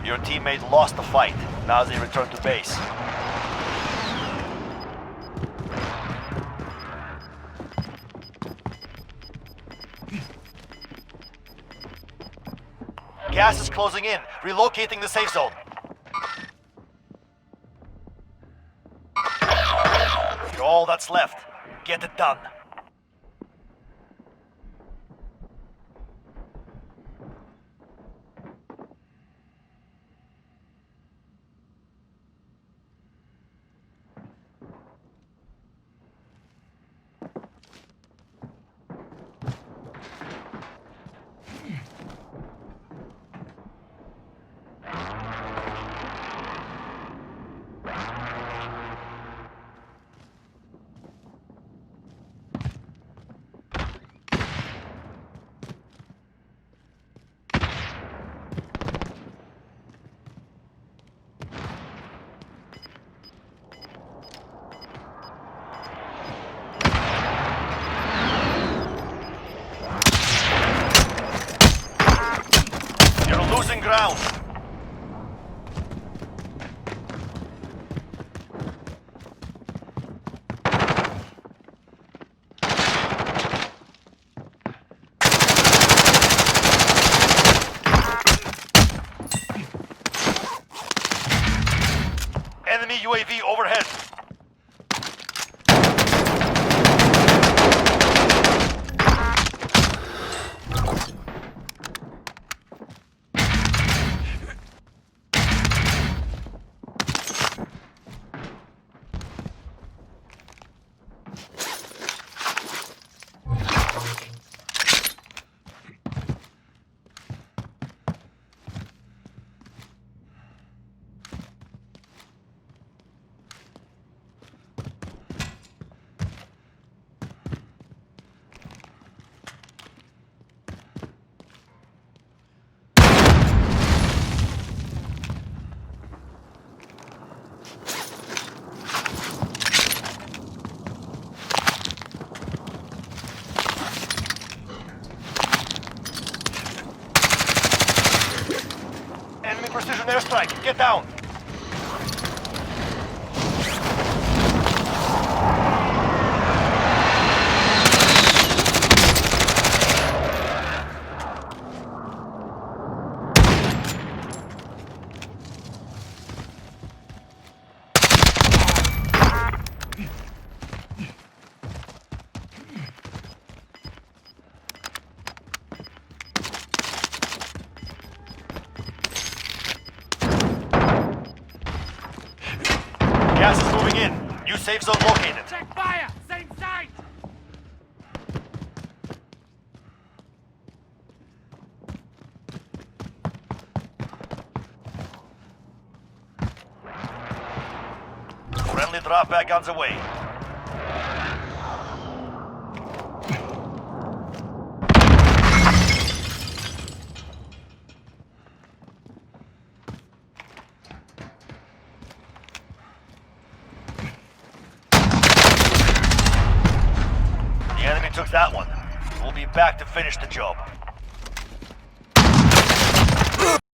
Your teammate lost the fight. Now they return to base. Gas is closing in. Relocating the safe zone. You're all that's left. Get it done. Losing ground. Enemy UAV overhead. Precision airstrike. Get down. Gas is moving in. New safe zone located. Check fire! Same side! Friendly drop back on the way. The enemy took that one. We'll be back to finish the job.